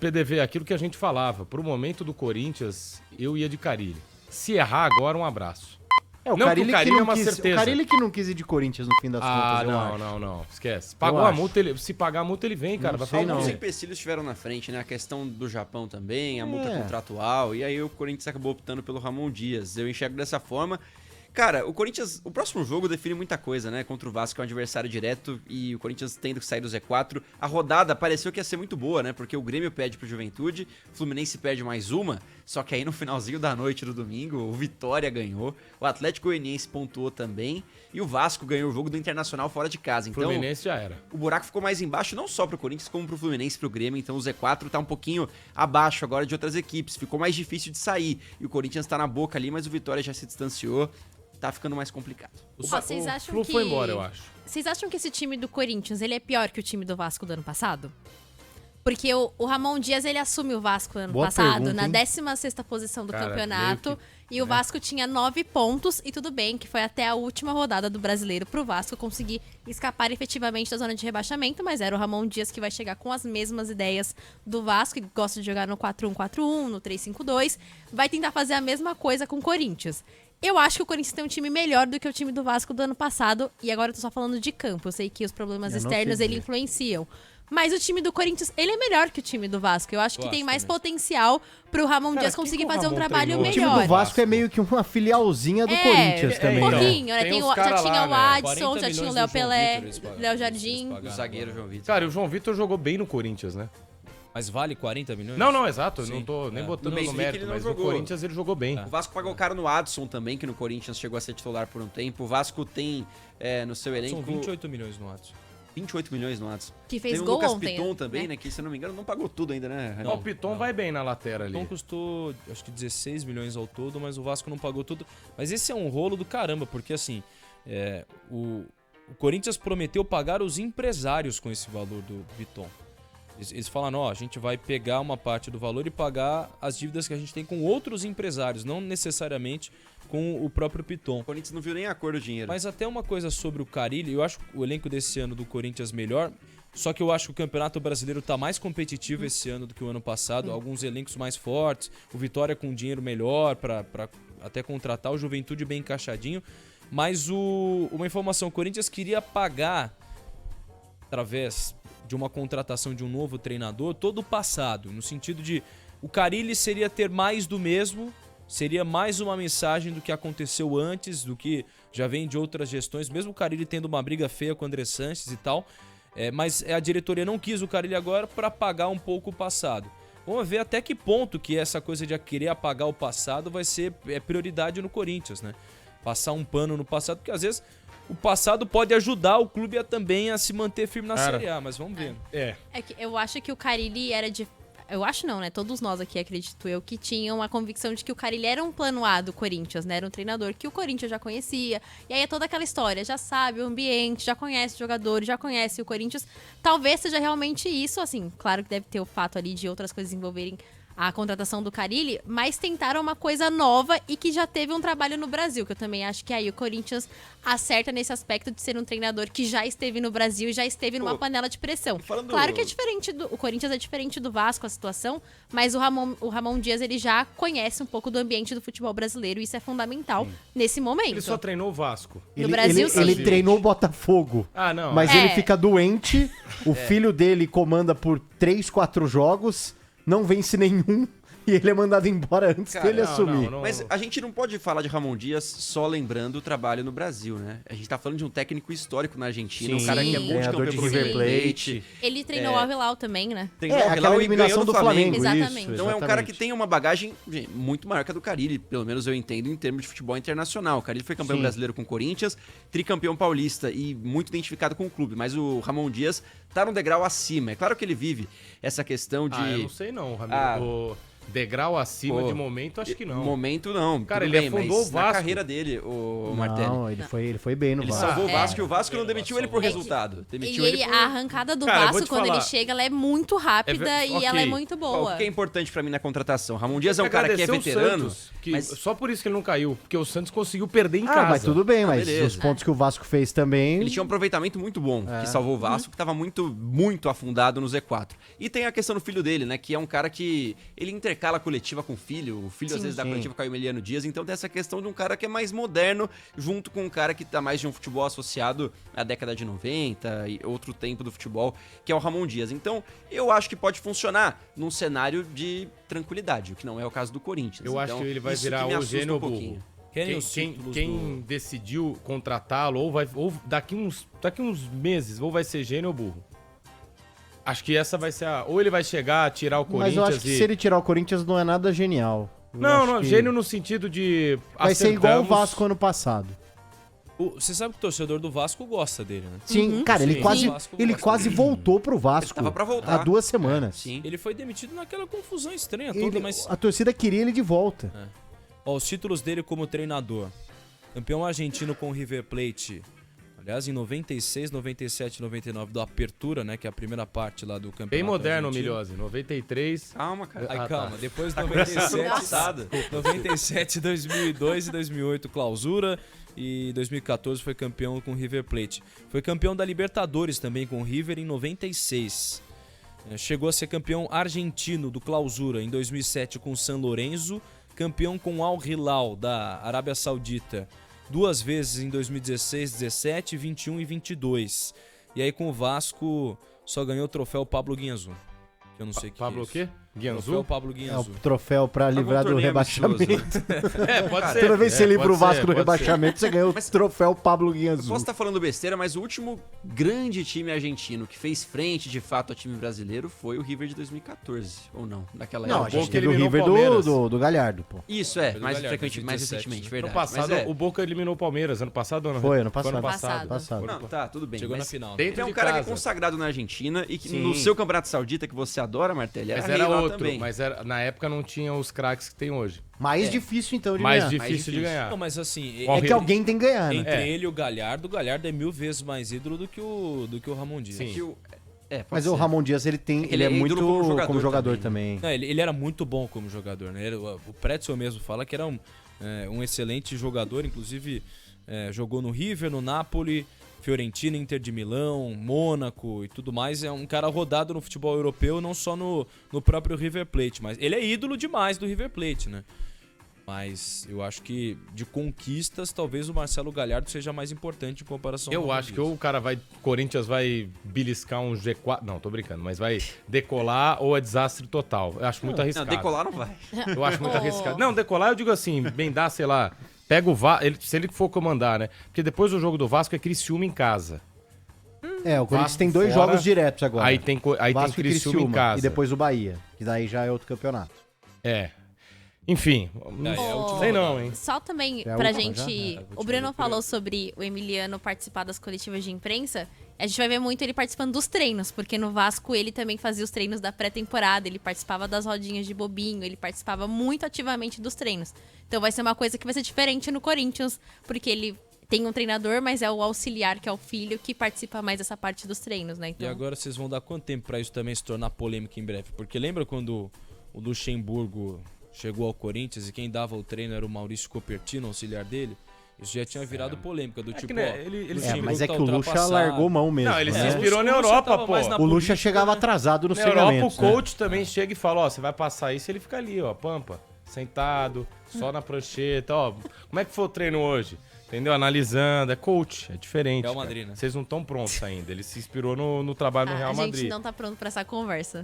PDV, aquilo que a gente falava, pro momento do Corinthians, eu ia de Carille. Se errar agora, um abraço. O Não, Carille que o Carille é uma quis, certeza. O Carille que não quis ir de Corinthians no fim das contas, eu acho. Não. Esquece. Pagou a multa, se pagar a multa, ele vem, cara. Não sei, não. Alguns empecilhos estiveram na frente, né? A questão do Japão também, a multa contratual. E aí o Corinthians acabou optando pelo Ramon Dias. Eu enxergo dessa forma. Cara, o Corinthians, o próximo jogo define muita coisa, né? Contra o Vasco, é um adversário direto e o Corinthians tendo que sair do Z4. A rodada pareceu que ia ser muito boa, né? Porque o Grêmio perde pro Juventude, o Fluminense perde mais uma, só que aí no finalzinho da noite do domingo, o Vitória ganhou, o Atlético Goianiense pontuou também e o Vasco ganhou o jogo do Internacional fora de casa. Então, Fluminense já era. O buraco ficou mais embaixo, não só pro Corinthians, como pro Fluminense e pro Grêmio. Então o Z4 tá um pouquinho abaixo agora de outras equipes. Ficou mais difícil de sair. E o Corinthians tá na boca ali, mas o Vitória já se distanciou. Tá ficando mais complicado. Vocês acham Flu que... foi embora, eu acho. Vocês acham que esse time do Corinthians, ele é pior que o time do Vasco do ano passado? Porque o Ramon Dias, ele assume o Vasco ano passado, pergunta, na hein? 16ª posição do campeonato. meio que, e o Vasco tinha 9 pontos. E tudo bem que foi até a última rodada do Brasileiro pro Vasco conseguir escapar efetivamente da zona de rebaixamento. Mas era o Ramon Dias que vai chegar com as mesmas ideias do Vasco, que gosta de jogar no 4-1-4-1, no 3-5-2. Vai tentar fazer a mesma coisa com o Corinthians. Eu acho que o Corinthians tem um time melhor do que o time do Vasco do ano passado. E agora eu tô só falando de campo. Eu sei que os problemas externos, ele influenciam. Mas o time do Corinthians, ele é melhor que o time do Vasco. Eu acho que tem mais potencial pro Ramon Dias conseguir fazer um trabalho melhor. O time do Vasco é meio que uma filialzinha do Corinthians também. Um né? pouquinho, né? Já tinha o Adson, já 40 tinha o milhões Léo do João Pelé, Vitor, eles pagaram. Léo Jardim. O zagueiro João Vitor. Cara, o João Vitor jogou bem no Corinthians, né? Mas vale 40 milhões? Não, exato. Eu Sim, não tô nem botando No no Benfica mérito, ele não mas jogou. no Corinthians ele jogou bem. O Vasco pagou caro no Adson também, que no Corinthians chegou a ser titular por um tempo. O Vasco tem no seu elenco... São 28 milhões no Atos. 28 milhões no Adson. Que fez tem o gol Lucas ontem, Piton né? também, né? Que, se eu não me engano, não pagou tudo ainda, né? O Piton vai bem na lateral ali. Então custou, acho que 16 milhões ao todo, mas o Vasco não pagou tudo. Mas esse é um rolo do caramba, porque assim, o Corinthians prometeu pagar os empresários com esse valor do Piton. Eles falaram, ó, a gente vai pegar uma parte do valor e pagar as dívidas que a gente tem com outros empresários, não necessariamente com o próprio Piton. O Corinthians não viu nem a cor do dinheiro. Mas até uma coisa sobre o Carille, eu acho o elenco desse ano do Corinthians melhor, só que eu acho que o Campeonato Brasileiro tá mais competitivo esse ano do que o ano passado, alguns elencos mais fortes, o Vitória com dinheiro melhor pra até contratar, o Juventude bem encaixadinho, mas uma informação, o Corinthians queria pagar, através de uma contratação de um novo treinador, todo o passado, no sentido de o Carille seria ter mais do mesmo, seria mais uma mensagem do que aconteceu antes, do que já vem de outras gestões, mesmo o Carille tendo uma briga feia com o André Sanches e tal, mas a diretoria não quis o Carille agora para apagar um pouco o passado. Vamos ver até que ponto que essa coisa de querer apagar o passado vai ser prioridade no Corinthians, né? Passar um pano no passado, porque às vezes o passado pode ajudar o clube também a se manter firme na Série A, mas vamos ver. É que eu acho que o Carille era de... Eu acho não, né? Todos nós aqui, acredito eu, que tinham a convicção de que o Carille era um plano A do Corinthians, né? Era um treinador que o Corinthians já conhecia. E aí é toda aquela história, já sabe o ambiente, já conhece os jogadores, já conhece o Corinthians. Talvez seja realmente isso, assim. Claro que deve ter o fato ali de outras coisas envolverem a contratação do Carille, mas tentaram uma coisa nova e que já teve um trabalho no Brasil, que eu também acho que aí o Corinthians acerta nesse aspecto de ser um treinador que já esteve no Brasil e já esteve numa panela de pressão. Claro que é diferente o Corinthians é diferente do Vasco a situação, mas o Ramon Dias, ele já conhece um pouco do ambiente do futebol brasileiro e isso é fundamental nesse momento. Ele só treinou o Vasco. No Brasil, sim. Ele treinou o Botafogo. Ah, não. Mas ele fica doente, o filho dele comanda por 3, 4 jogos, não vence nenhum e ele é mandado embora antes dele assumir. Mas a gente não pode falar de Ramon Dias só lembrando o trabalho no Brasil, né? A gente tá falando de um técnico histórico na Argentina, um cara que é bom de treinador de campeão River Plate. Ele treinou o Al-Hilal também, né? Treinou o aquela Al-Hilal e eliminação ganhou do Flamengo. Exatamente. Então é um cara que tem uma bagagem muito maior que a do Carille, pelo menos eu entendo, em termos de futebol internacional. O Carille foi campeão brasileiro com o Corinthians, tricampeão paulista e muito identificado com o clube, mas o Ramon Dias tá num degrau acima. É claro que ele vive essa questão de... eu não sei não, Ramiro. Degrau acima Pô, de momento, acho que não. Momento não. Cara, tudo ele bem, afundou mas o na Vasco. carreira dele, o Martelli. Não, ele foi bem no Ele Vasco. salvou o É. Vasco e o Vasco não demitiu ele por resultado. E Demitiu ele por... a arrancada do Cara, eu vou Vasco, te quando falar. ele chega, ela é muito rápida É e ela é ok. muito Ó, boa. o que é importante pra mim na contratação? Ramon Dias é um cara que é Agradecer o veterano, Santos, que mas só por isso que ele não caiu, porque o Santos conseguiu perder em Ah, casa. mas tudo bem, mas beleza. os pontos que o Vasco fez também... ele tinha um aproveitamento muito bom, que salvou o Vasco, que tava muito afundado no Z4. E tem a questão do filho dele, né, que é um cara que ele intercala a coletiva com o filho às vezes da coletiva com o Emiliano Dias, então tem essa questão de um cara que é mais moderno, junto com um cara que tá mais de um futebol associado à década de 90 e outro tempo do futebol, que é o Ramon Dias. Então, eu acho que pode funcionar num cenário de tranquilidade, o que não é o caso do Corinthians. Eu acho Então, que ele vai isso virar que me o assusta gênio um burro. pouquinho. Querem os Quem títulos decidiu contratá-lo, ou daqui uns meses, ou vai ser gênio ou burro. Acho que essa vai ser a... Ou ele vai chegar, tirar o Mas Corinthians eu acho que se ele tirar o Corinthians não é nada genial. Eu Não, acho não, que gênio no sentido de... vai ser igual o acertamos. Vasco ano passado. Você sabe que o torcedor do Vasco gosta dele, né? Sim, cara, ele Sim. quase, Sim. Vasco ele gosta quase dele. voltou pro Vasco Ele tava pra voltar. há 2 semanas. Sim. Ele foi demitido naquela confusão estranha Ele- toda, mas... A torcida queria ele de volta. Ó, os títulos dele como treinador. Campeão argentino com o River Plate. Aliás, em 96, 97 e 99 do Apertura, né? Que é a primeira parte lá do campeonato Bem moderno, argentino. Milhose. 93... Calma, cara. Aí, Ah, calma, tá. depois Tá 97, passada. 97, 2002 e 2008 clausura e 2014 foi campeão com o River Plate. Foi campeão da Libertadores também com o River em 96. Chegou a ser campeão argentino do clausura em 2007 com o San Lorenzo, campeão com o Al Hilal da Arábia Saudita 2 vezes em 2016, 17, 21 e 22. E aí com o Vasco só ganhou o troféu Pablo Guianzu. Que eu não sei o que Pablo é o quê? Troféu Guianzu? Pablo É o Guianzu. troféu pra livrar do torneio rebaixamento. amistoso, É, pode ser. Toda vez que você livra pode o Vasco ser, do pode rebaixamento, você ganhou o troféu Pablo Eu Guianzu. posso estar falando besteira, mas o último grande time argentino que fez frente de fato ao time brasileiro foi o River de 2014, ou não? Naquela Não, a época. gente que teve o eliminou River o Palmeiras. do Galhardo, pô. Isso é, Foi do mais Galhardo, frequente, mais 2017. recentemente, Ano verdade. passado, Mas é. o Boca eliminou o Palmeiras. Ano passado ou não? Foi ano passado. Foi ano Passado. passado. Passado. Não, tá, tudo bem. Chegou na mas final. Dentro é um de cara que é casa. consagrado na Argentina e que Sim. no seu campeonato saudita, que você adora, Martelli, Mas rei era lá outro. também. Mas na época não tinha os craques que tem hoje. Mais difícil, então, de Mais ganhar. difícil de ganhar. Não, mas assim, Qual É que alguém tem que ganhar, né? entre É. ele e o Galhardo é 1000 vezes mais ídolo do que o Ramon Dias. Sim. Que o- pode Mas ser. o Ramon Dias, ele Ele é é muito ídolo como jogador, também, também. Não, ele era muito bom como jogador, né? O Pretzel mesmo fala que era um excelente jogador, inclusive jogou no River, no Napoli, Fiorentina, Inter de Milão, Mônaco e tudo mais. É um cara rodado no futebol europeu, não só no próprio River Plate, mas ele é ídolo demais do River Plate, né? Mas eu acho que de conquistas, talvez o Marcelo Galhardo seja mais importante em comparação ao Eu Ramon acho que Dias. ou o cara vai... Corinthians vai beliscar um G4... Não, tô brincando. Mas vai decolar ou é desastre total. Eu acho muito Não, arriscado. decolar não vai. Eu acho muito Oh. arriscado. Não, decolar eu digo assim, bem dá, sei lá... Pega o Vasco... Se ele for comandar, né? Porque depois do jogo do Vasco é Criciúma em casa. É, o Corinthians Vasco tem 2 fora, jogos diretos agora. Aí tem Vasco e Criciúma em casa. E depois o Bahia, que daí já é outro campeonato. É. Enfim. É a última sei não, rodada. hein? Só também É a pra última já? gente. É, a última O Bruno do falou período. sobre o Emiliano participar das coletivas de imprensa. A gente vai ver muito ele participando dos treinos, porque no Vasco ele também fazia os treinos da pré-temporada, ele participava das rodinhas de bobinho, ele participava muito ativamente dos treinos. Então vai ser uma coisa que vai ser diferente no Corinthians, porque ele tem um treinador, mas é o auxiliar, que é o filho, que participa mais dessa parte dos treinos, né? E Então, agora vocês vão dar quanto tempo pra isso também se tornar polêmica em breve? Porque lembra quando o Luxemburgo chegou ao Corinthians e quem dava o treino era o Maurício Copertino, auxiliar dele? Isso já tinha virado polêmica, do tipo, né, ó, ele- ele- Luxemburgo mas é tá que o Lucha ultrapassado. largou mão mesmo. Não, ele se né? inspirou na O Lucha Europa, tava pô. mais na O Lucha política, chegava né? atrasado nos Na Europa, o treinamentos. né? coach também chega e fala, ó, você vai passar isso, ele fica ali, ó, pampa, sentado, só na prancheta, ó, como é que foi o treino hoje? Entendeu? Analisando, é coach, é diferente. Real cara. Madrid, né? Vocês não estão prontos ainda, ele se inspirou no trabalho no Real a Madrid. gente não tá pronto pra essa conversa.